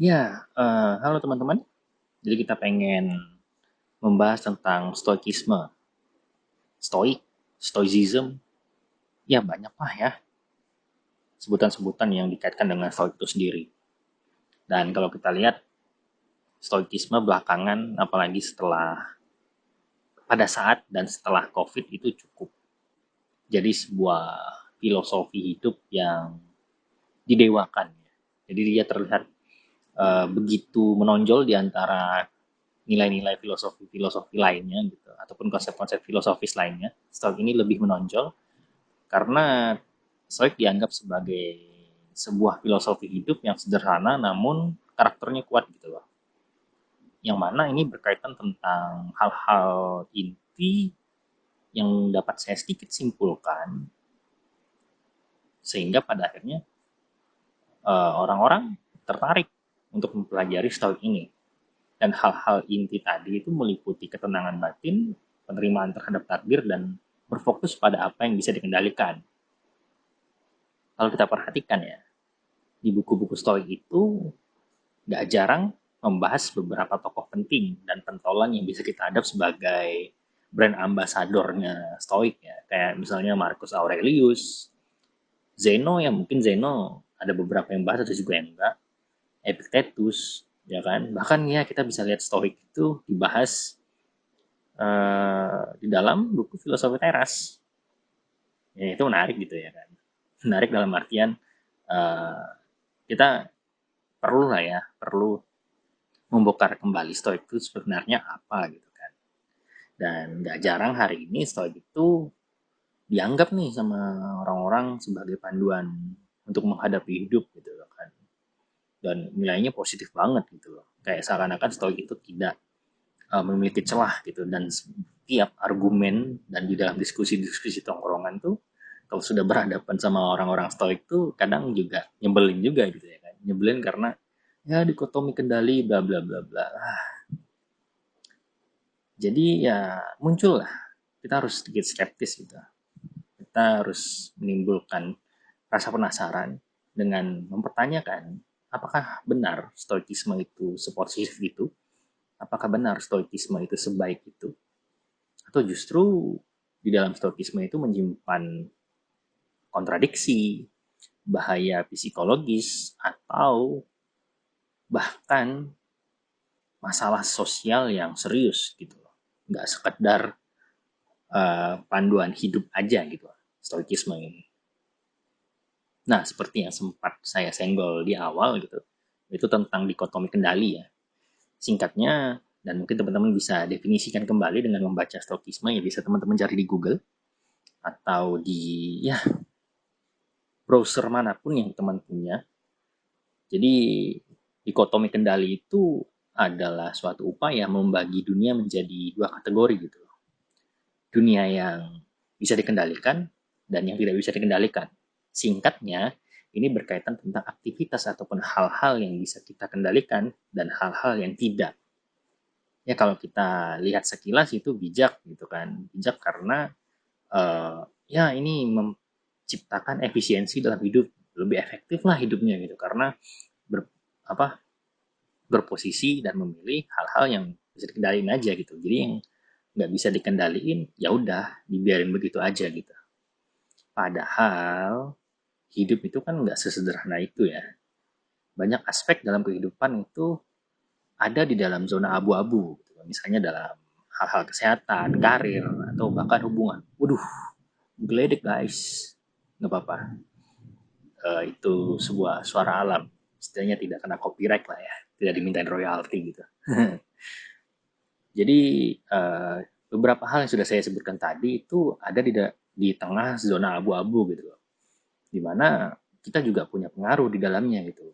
Ya, halo teman-teman. Jadi kita pengen membahas tentang stoikisme, stoicism. Ya banyak lah ya sebutan-sebutan yang dikaitkan dengan stoik itu sendiri. Dan kalau kita lihat stoikisme belakangan, apalagi pada saat dan setelah COVID itu cukup jadi sebuah filosofi hidup yang didewakan. Jadi dia terlihat begitu menonjol di antara nilai-nilai filosofi-filosofi lainnya gitu ataupun konsep-konsep filosofis lainnya. Stoik ini lebih menonjol karena Stoik dianggap sebagai sebuah filosofi hidup yang sederhana namun karakternya kuat gitu loh. Yang mana ini berkaitan tentang hal-hal inti yang dapat saya sedikit simpulkan sehingga pada akhirnya orang-orang tertarik untuk mempelajari Stoik ini. Dan hal-hal inti tadi itu meliputi ketenangan batin, penerimaan terhadap takdir, dan berfokus pada apa yang bisa dikendalikan. Kalau kita perhatikan ya, di buku-buku Stoik itu nggak jarang membahas beberapa tokoh penting dan pentolan yang bisa kita anggap sebagai brand ambasadornya Stoik ya. Kayak misalnya Marcus Aurelius, Zeno yang mungkin Zeno ada beberapa yang bahas ada juga yang enggak, Epictetus, ya kan. Bahkan ya kita bisa lihat Stoik itu dibahas di dalam buku filosofi teras. Ya, itu menarik gitu ya kan. Menarik dalam artian uh, kita perlu lah ya, perlu membongkar kembali Stoik itu sebenarnya apa gitu kan. Dan nggak jarang hari ini Stoik itu dianggap nih sama orang-orang sebagai panduan untuk menghadapi hidup gitu loh kan. Dan nilainya positif banget gitu loh. Kayak seakan-akan Stoik itu tidak memiliki celah gitu dan setiap argumen dan di dalam diskusi-diskusi tongkrongan tuh kalau sudah berhadapan sama orang-orang stoik tuh kadang juga nyebelin juga gitu ya kan, nyebelin karena ya dikotomi kendali bla bla bla bla. Jadi ya muncul lah, kita harus sedikit skeptis gitu, kita harus menimbulkan rasa penasaran dengan mempertanyakan apakah benar stoikisme itu sepositif itu, apakah benar stoikisme itu sebaik itu, atau justru di dalam stoikisme itu menyimpan kontradiksi, bahaya psikologis, atau bahkan masalah sosial yang serius gitu loh. Nggak sekedar panduan hidup aja gitu stoikisme ini. Nah, seperti yang sempat saya senggol di awal gitu, itu tentang dikotomi kendali ya. Singkatnya, dan mungkin teman-teman bisa definisikan kembali dengan membaca stoikisme, ya bisa teman-teman cari di Google atau di ya browser manapun yang teman punya. Jadi dikotomi kendali itu adalah suatu upaya membagi dunia menjadi dua kategori gitu. Dunia yang bisa dikendalikan dan yang tidak bisa dikendalikan. Singkatnya, ini berkaitan tentang aktivitas ataupun hal-hal yang bisa kita kendalikan dan hal-hal yang tidak. Ya kalau kita lihat sekilas itu bijak gitu kan. Bijak karena ya ini menciptakan efisiensi dalam hidup, lebih efektif lah hidupnya gitu karena ber, apa berposisi dan memilih hal-hal yang bisa dikendaliin aja gitu. Jadi yang nggak bisa dikendaliin ya udah dibiarin begitu aja gitu. Padahal hidup itu kan nggak sesederhana itu ya. Banyak aspek dalam kehidupan itu ada di dalam zona abu-abu. Gitu. Misalnya dalam hal-hal kesehatan, karir, atau bahkan hubungan. Waduh, geledek guys. Nggak apa-apa. Itu sebuah suara alam. Setidaknya tidak kena copyright lah ya. Tidak dimintain royalti gitu. Jadi beberapa hal yang sudah saya sebutkan tadi itu ada di tengah zona abu-abu gitu loh. Dimana kita juga punya pengaruh di dalamnya gitu.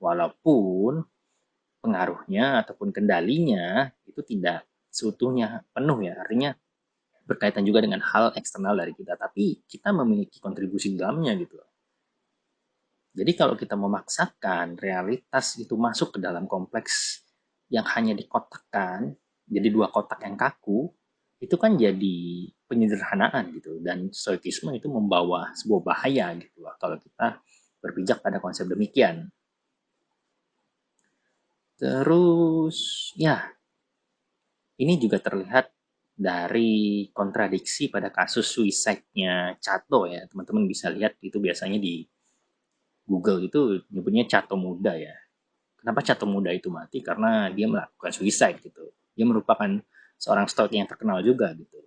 Walaupun pengaruhnya ataupun kendalinya itu tidak seutuhnya penuh ya. Artinya berkaitan juga dengan hal eksternal dari kita. Tapi kita memiliki kontribusi di dalamnya gitu loh. Jadi kalau kita memaksakan realitas itu masuk ke dalam kompleks yang hanya dikotakkan, jadi dua kotak yang kaku, itu kan jadi penyederhanaan gitu. Dan stoikisme itu membawa sebuah bahaya gitu loh kalau kita berpijak pada konsep demikian. Terus ya, ini juga terlihat dari kontradiksi pada kasus suicide-nya Cato ya. Teman-teman bisa lihat itu biasanya di Google itu nyebutnya Cato Muda ya. Kenapa Cato Muda itu mati? Karena dia melakukan suicide gitu. Dia merupakan seorang stoik yang terkenal juga gitu.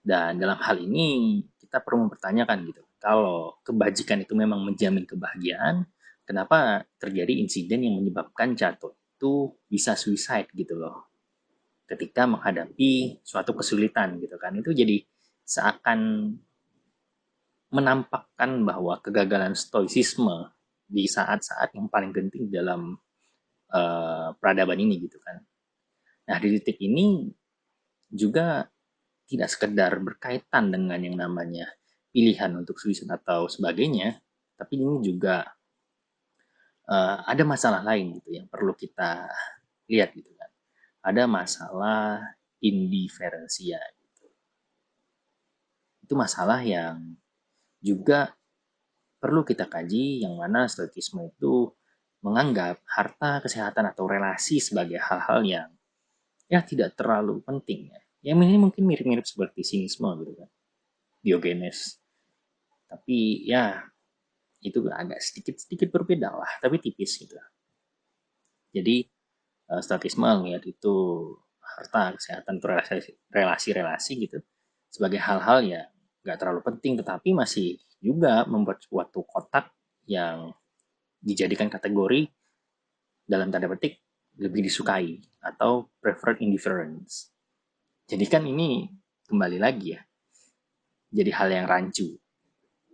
Dan dalam hal ini kita perlu mempertanyakan gitu. Kalau kebajikan itu memang menjamin kebahagiaan, kenapa terjadi insiden yang menyebabkan Cato itu bisa suicide gitu loh ketika menghadapi suatu kesulitan gitu kan. Itu jadi seakan menampakkan bahwa kegagalan stoicisme di saat-saat yang paling penting dalam peradaban ini gitu kan. Nah, di titik ini juga tidak sekedar berkaitan dengan yang namanya pilihan untuk suicide atau sebagainya, tapi ini juga ada masalah lain gitu yang perlu kita lihat gitu kan. Ada masalah indiferensia. Itu masalah yang juga perlu kita kaji, yang mana stoikisme itu menganggap harta, kesehatan, atau relasi sebagai hal-hal yang ya tidak terlalu penting ya. Yang ini mungkin mirip-mirip seperti sinisme gitu kan, Diogenes. Tapi ya itu agak sedikit-sedikit berbeda lah, tapi tipis gitu. Jadi stoikisme melihat itu harta, kesehatan, relasi-relasi gitu sebagai hal-hal yang nggak terlalu penting, tetapi masih juga membuat suatu kotak yang dijadikan kategori dalam tanda petik lebih disukai atau preferred indifference. Jadi kan ini kembali lagi ya, jadi hal yang rancu,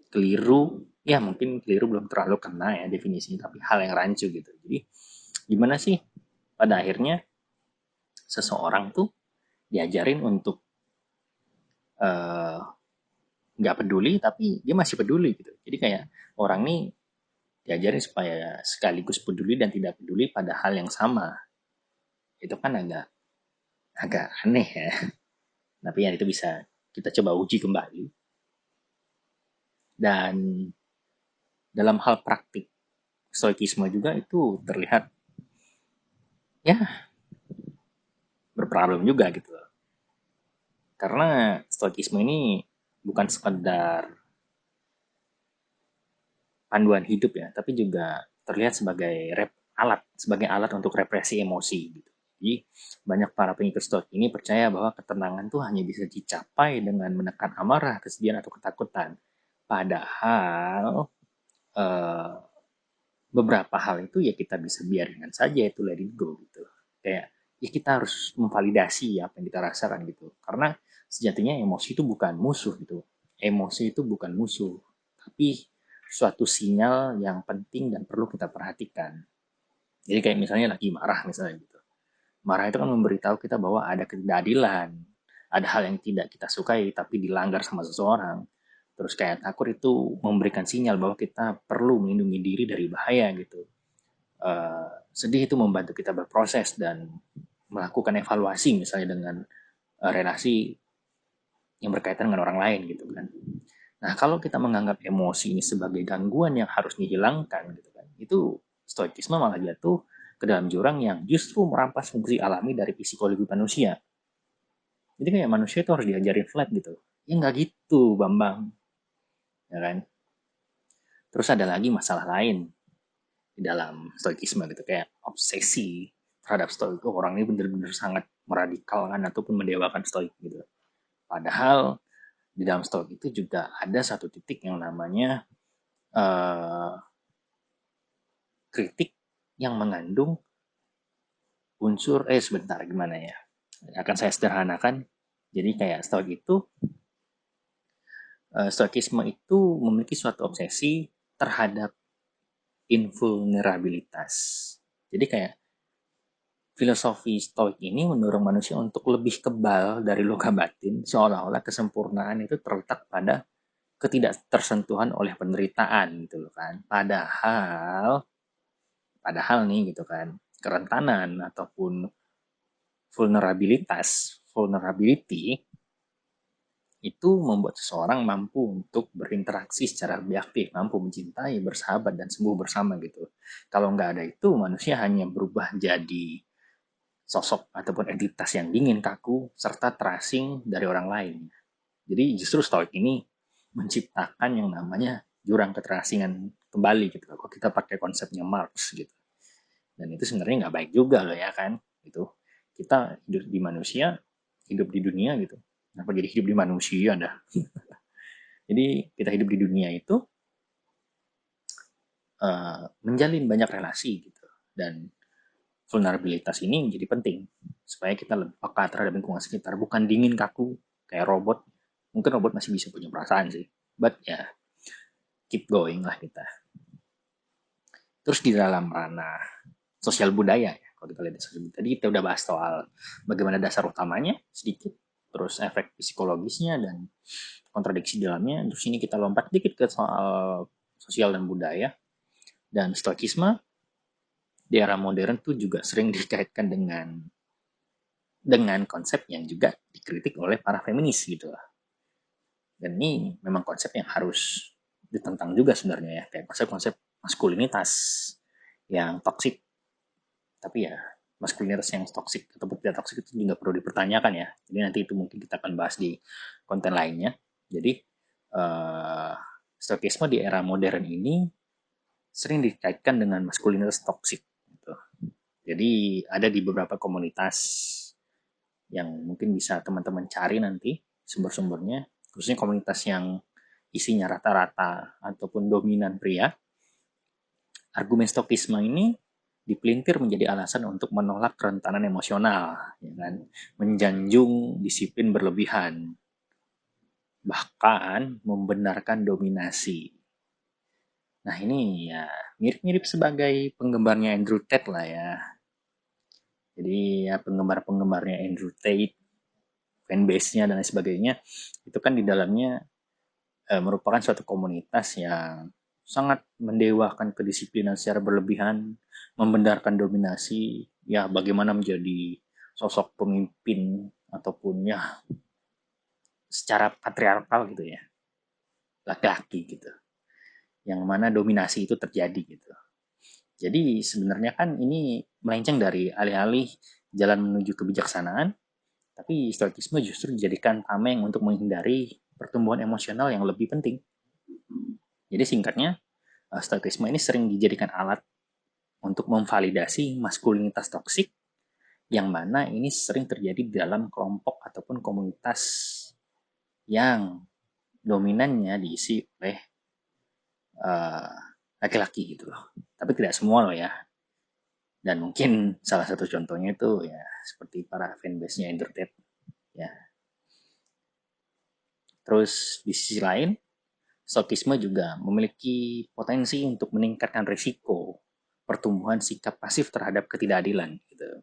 keliru, ya mungkin keliru belum terlalu kena ya definisinya, tapi hal yang rancu gitu. Jadi gimana sih pada akhirnya seseorang tuh diajarin untuk eh, nggak peduli tapi dia masih peduli gitu. Jadi kayak orang nih diajarin supaya sekaligus peduli dan tidak peduli pada hal yang sama. Itu kan agak agak aneh ya. Tapi ya itu bisa kita coba uji kembali. Dan dalam hal praktik stoikisme juga itu terlihat ya berproblem juga gitu. Karena stoikisme ini bukan sekedar panduan hidup ya, tapi juga terlihat sebagai sebagai alat untuk represi emosi gitu. Jadi banyak para pengikut stoik ini percaya bahwa ketenangan tuh hanya bisa dicapai dengan menekan amarah, kesedihan atau ketakutan. Padahal eh, beberapa hal itu ya kita bisa biarkan saja, itu let it go gitu. Kayak ya kita harus memvalidasi apa yang kita rasakan gitu. Karena sejatinya emosi itu bukan musuh gitu. Emosi itu bukan musuh, tapi suatu sinyal yang penting dan perlu kita perhatikan. Jadi kayak misalnya lagi marah misalnya gitu. Marah itu kan memberitahu kita bahwa ada ketidakadilan, ada hal yang tidak kita sukai tapi dilanggar sama seseorang. Terus kayak takut itu memberikan sinyal bahwa kita perlu melindungi diri dari bahaya gitu. Sedih itu membantu kita berproses dan melakukan evaluasi misalnya dengan relasi yang berkaitan dengan orang lain gitu kan. Nah, kalau kita menganggap emosi ini sebagai gangguan yang harus dihilangkan gitu kan, itu stoikisme malah jatuh ke dalam jurang yang justru merampas fungsi alami dari psikologi manusia. Jadi kayak manusia itu harus diajarin flat gitu. Ya nggak gitu, Bambang. Ya kan? Terus ada lagi masalah lain di dalam stoikisme gitu, kayak obsesi terhadap stoik. Oh, orang ini benar-benar sangat meradikalkan ataupun mendewakan stoik gitu. Padahal di dalam stoik itu juga ada satu titik yang namanya uh, kritik yang mengandung unsur sebentar gimana ya, akan saya sederhanakan. Jadi kayak stoikisme itu memiliki suatu obsesi terhadap invulnerabilitas. Jadi kayak filosofi stoik ini mendorong manusia untuk lebih kebal dari luka batin, seolah-olah kesempurnaan itu terletak pada ketidaktersentuhan oleh penderitaan gitu loh kan. Padahal nih gitu kan, kerentanan ataupun vulnerability itu membuat seseorang mampu untuk berinteraksi secara lebih aktif, mampu mencintai, bersahabat, dan sembuh bersama gitu. Kalau nggak ada itu, manusia hanya berubah jadi sosok ataupun entitas yang dingin, kaku, serta terasing dari orang lain. Jadi justru Stoik ini menciptakan yang namanya jurang keterasingan kembali gitu. Kalau kita pakai konsepnya Marx gitu. Dan itu sebenarnya nggak baik juga loh ya kan. Itu kita hidup di manusia, hidup di dunia gitu. Kenapa jadi hidup di manusia dah? Jadi kita hidup di dunia itu menjalin banyak relasi gitu. Dan vulnerabilitas ini menjadi penting supaya kita lebih peka terhadap lingkungan sekitar, bukan dingin kaku kayak robot. Mungkin robot masih bisa punya perasaan sih, but ya yeah, keep going lah kita. Terus di dalam ranah sosial budaya ya, kalau kita lihat di sosial budaya, tadi kita udah bahas soal bagaimana dasar utamanya sedikit, terus efek psikologisnya dan kontradiksi dalamnya. Terus ini kita lompat dikit ke soal sosial dan budaya. Dan stoikisme di era modern tuh juga sering dikaitkan dengan konsep yang juga dikritik oleh para feminis gitu lah. Dan ini memang konsep yang harus ditentang juga sebenarnya ya, kayak konsep-konsep maskulinitas yang toksik. Tapi ya maskulinitas yang toksik atau tidak toksik itu juga perlu dipertanyakan ya. Jadi nanti itu mungkin kita akan bahas di konten lainnya. Jadi stoikisme di era modern ini sering dikaitkan dengan maskulinitas toksik gitu. Jadi ada di beberapa komunitas yang mungkin bisa teman-teman cari nanti sumber-sumbernya, khususnya komunitas yang isinya rata-rata ataupun dominan pria. Argumen stokisme ini dipelintir menjadi alasan untuk menolak kerentanan emosional, ya kan? Menjanjung disiplin berlebihan, bahkan membenarkan dominasi. Nah ini ya mirip-mirip sebagai penggemarnya Andrew Tate lah ya. Jadi ya penggemar-penggemarnya Andrew Tate, fanbase-nya dan lain sebagainya, itu kan di dalamnya merupakan suatu komunitas yang sangat mendewakan kedisiplinan secara berlebihan, membenarkan dominasi, ya bagaimana menjadi sosok pemimpin ataupun ya secara patriarkal gitu ya, laki-laki gitu, yang mana dominasi itu terjadi gitu. Jadi sebenarnya kan ini melenceng dari alih-alih jalan menuju kebijaksanaan, tapi stoikisme justru dijadikan tameng untuk menghindari pertumbuhan emosional yang lebih penting. Jadi singkatnya, stoikisme ini sering dijadikan alat untuk memvalidasi maskulinitas toksik yang mana ini sering terjadi dalam kelompok ataupun komunitas yang dominannya diisi oleh uh, laki-laki gitu loh. Tapi tidak semua loh ya. Dan mungkin salah satu contohnya itu ya seperti para fanbase-nya Entertainment ya. Terus di sisi lain, stoikisme juga memiliki potensi untuk meningkatkan risiko pertumbuhan sikap pasif terhadap ketidakadilan gitu.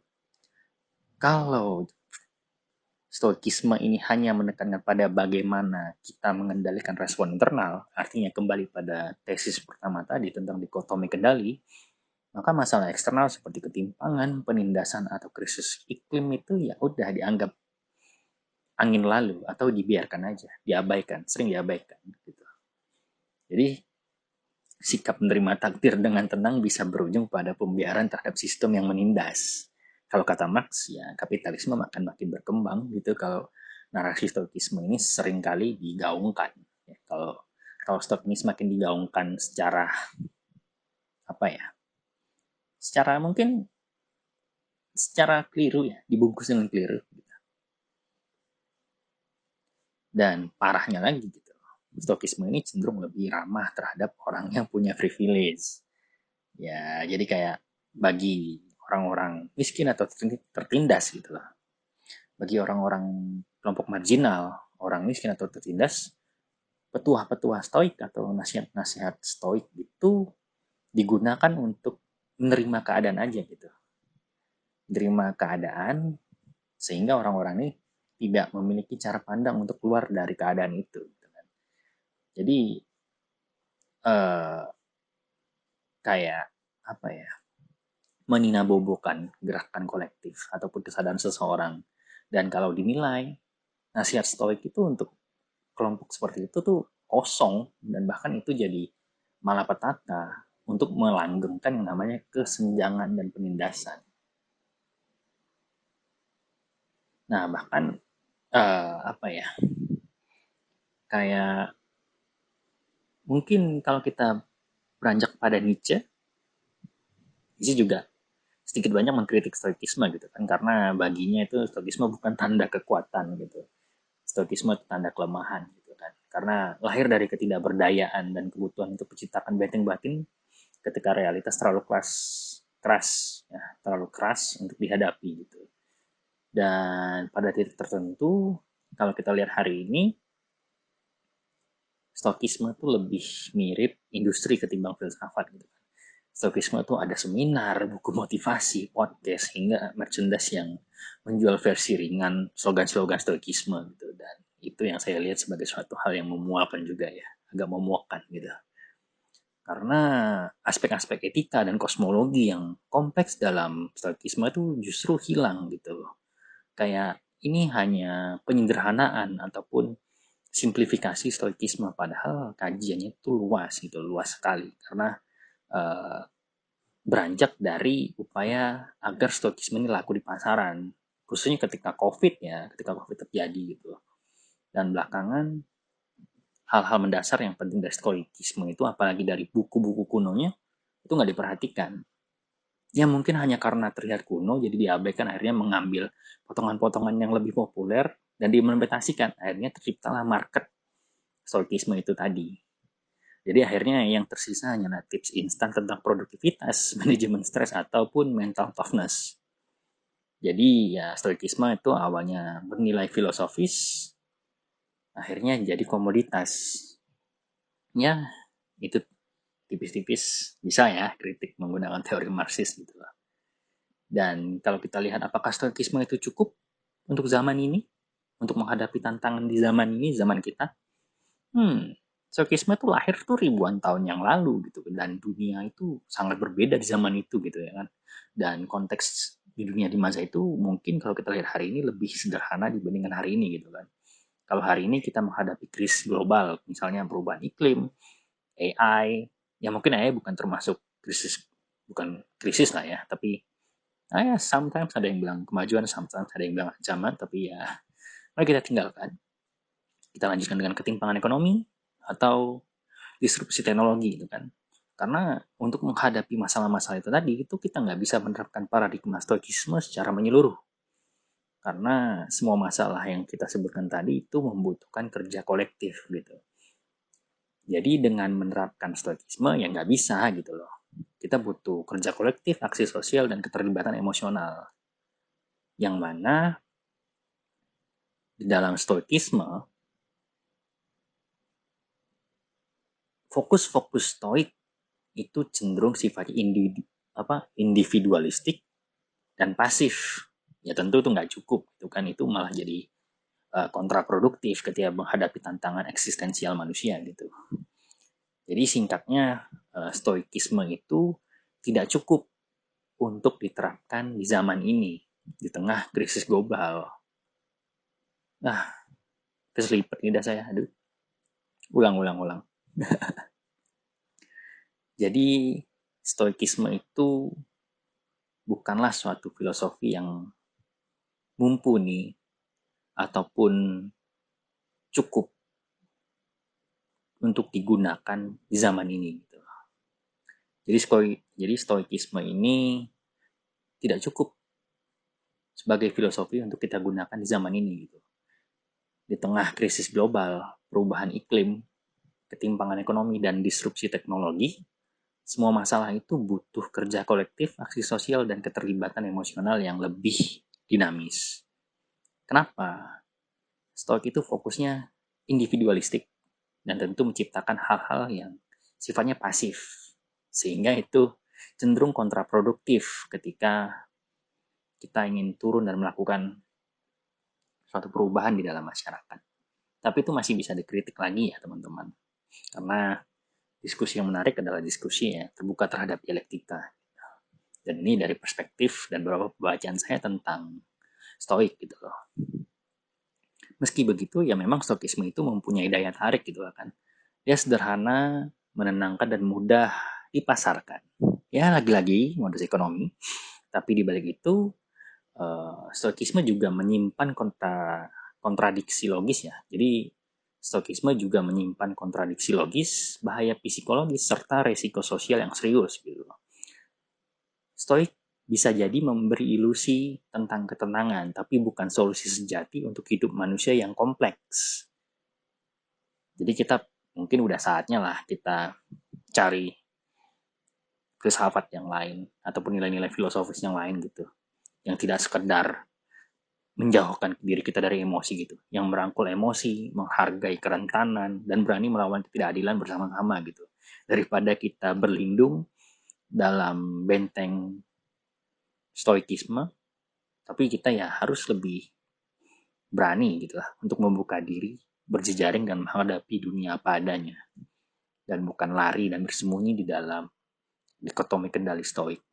Kalau stoikisme ini hanya menekankan pada bagaimana kita mengendalikan respon internal, artinya kembali pada tesis pertama tadi tentang dikotomi kendali, maka masalah eksternal seperti ketimpangan, penindasan, atau krisis iklim itu ya udah dianggap angin lalu atau dibiarkan aja, diabaikan, sering diabaikan gitu. Jadi sikap menerima takdir dengan tenang bisa berujung pada pembiaran terhadap sistem yang menindas. Kalau kata Marx, ya kapitalisme akan makin berkembang gitu kalau narasi stoikisme ini seringkali digaungkan. Ya, kalau stoikisme makin digaungkan secara apa ya? Secara mungkin secara keliru ya, dibungkus dengan keliru. Gitu. Dan parahnya lagi gitu, stoikisme ini cenderung lebih ramah terhadap orang yang punya privilege. Ya, jadi kayak bagi orang-orang miskin atau tertindas gitu lah. Bagi orang-orang kelompok marginal, orang miskin atau tertindas, petuah-petuah stoik atau nasihat-nasihat stoik itu digunakan untuk menerima keadaan aja gitu. Menerima keadaan sehingga orang-orang ini tidak memiliki cara pandang untuk keluar dari keadaan itu. Gitu kan. Jadi eh, kayak apa ya? Meninabobokan gerakan kolektif ataupun kesadaran seseorang. Dan kalau dinilai nasihat stoik itu untuk kelompok seperti itu tuh kosong, dan bahkan itu jadi malapetaka untuk melanggengkan yang namanya kesenjangan dan penindasan. Nah, bahkan apa ya, kayak mungkin kalau kita beranjak pada Nietzsche, Nietzsche juga sedikit banyak mengkritik stoikisme gitu kan, karena baginya itu stoikisme bukan tanda kekuatan gitu. Stoikisme itu tanda kelemahan gitu kan. Karena lahir dari ketidakberdayaan dan kebutuhan untuk menciptakan benteng batin ketika realitas terlalu keras ya, terlalu keras untuk dihadapi gitu. Dan pada titik tertentu, kalau kita lihat hari ini, Stoikisme itu lebih mirip industri ketimbang filsafat gitu. Stoikisme itu ada seminar, buku motivasi, podcast, hingga merchandise yang menjual versi ringan slogan-slogan stoikisme gitu. Dan itu yang saya lihat sebagai suatu hal yang memualkan juga ya, agak memuakkan gitu. Karena aspek-aspek etika dan kosmologi yang kompleks dalam stoikisme itu justru hilang gitu. Kayak ini hanya penyederhanaan ataupun simplifikasi stoikisme, padahal kajiannya itu luas gitu, luas sekali, karena uh, beranjak dari upaya agar stoikisme ini laku di pasaran, khususnya ketika COVID ya, ketika COVID terjadi gitu. Dan belakangan hal-hal mendasar yang penting dari stoikisme itu, apalagi dari buku-buku kunonya, itu nggak diperhatikan. Ya mungkin hanya karena terlihat kuno, jadi diabaikan, akhirnya mengambil potongan-potongan yang lebih populer dan diimplementasikan. Akhirnya terciptalah market stoikisme itu tadi. Jadi akhirnya yang tersisa hanyalah tips instan tentang produktivitas, manajemen stres, ataupun mental toughness. Jadi ya stoikisme itu awalnya bernilai filosofis, akhirnya jadi komoditas. Ya, itu tipis-tipis bisa ya kritik menggunakan teori Marxis gitu lah. Dan kalau kita lihat apakah stoikisme itu cukup untuk zaman ini, untuk menghadapi tantangan di zaman ini, zaman kita? Stoikisme itu lahir tuh ribuan tahun yang lalu gitu, dan dunia itu sangat berbeda di zaman itu gitu ya kan. Dan konteks di dunia di masa itu mungkin kalau kita lihat hari ini lebih sederhana dibandingkan hari ini gitu kan. Kalau hari ini kita menghadapi krisis global, misalnya perubahan iklim, AI, ya mungkin AI bukan termasuk krisis, bukan krisis lah ya, tapi ya sometimes ada yang bilang kemajuan, sometimes ada yang bilang ancaman, tapi ya mari kita tinggalkan. Kita lanjutkan dengan ketimpangan ekonomi atau disrupsi teknologi gitu kan. Karena untuk menghadapi masalah-masalah itu tadi, itu kita nggak bisa menerapkan paradigma stoikisme secara menyeluruh. Karena semua masalah yang kita sebutkan tadi itu membutuhkan kerja kolektif gitu. Jadi dengan menerapkan stoikisme ya nggak bisa gitu loh. Kita butuh kerja kolektif, aksi sosial, dan keterlibatan emosional. Yang mana di dalam stoikisme, fokus-fokus stoik itu cenderung sifatnya individualistik dan pasif. Ya tentu itu nggak cukup, itu kan, itu malah jadi kontraproduktif ketika menghadapi tantangan eksistensial manusia gitu. Jadi singkatnya, stoikisme itu tidak cukup untuk diterapkan di zaman ini, di tengah krisis global. Nah, keselipet lidah saya, aduh. Ulang. Jadi stoikisme itu bukanlah suatu filosofi yang mumpuni ataupun cukup untuk digunakan di zaman ini gitu. Jadi stoikisme ini tidak cukup sebagai filosofi untuk kita gunakan di zaman ini gitu. Di tengah krisis global, perubahan iklim, ketimpangan ekonomi, dan disrupsi teknologi, semua masalah itu butuh kerja kolektif, aksi sosial, dan keterlibatan emosional yang lebih dinamis. Kenapa? Stoik itu fokusnya individualistik dan tentu menciptakan hal-hal yang sifatnya pasif, sehingga itu cenderung kontraproduktif ketika kita ingin turun dan melakukan suatu perubahan di dalam masyarakat. Tapi itu masih bisa dikritik lagi ya teman-teman, karena diskusi yang menarik adalah diskusi ya terbuka terhadap dialektika. Dan ini dari perspektif dan beberapa pembacaan saya tentang stoik gitu loh. Meski begitu, ya memang Stoikisme itu mempunyai daya tarik gitu kan. Dia sederhana, menenangkan, dan mudah dipasarkan. Ya, lagi-lagi modus ekonomi. Tapi di balik itu, Stoikisme juga menyimpan kontradiksi logis ya. Jadi, Stoikisme juga menyimpan kontradiksi logis, bahaya psikologis, serta resiko sosial yang serius gitu. Stoik bisa jadi memberi ilusi tentang ketenangan, tapi bukan solusi sejati untuk hidup manusia yang kompleks. Jadi kita mungkin udah saatnya lah kita cari filsafat yang lain ataupun nilai-nilai filosofis yang lain gitu, yang tidak sekedar menjauhkan diri kita dari emosi gitu, yang merangkul emosi, menghargai kerentanan, dan berani melawan ketidakadilan bersama-sama gitu, daripada kita berlindung dalam benteng stoikisme, tapi kita ya harus lebih berani gitu lah untuk membuka diri, berjejaring, dan menghadapi dunia apa adanya, dan bukan lari dan bersembunyi di dalam dikotomi kendali stoik.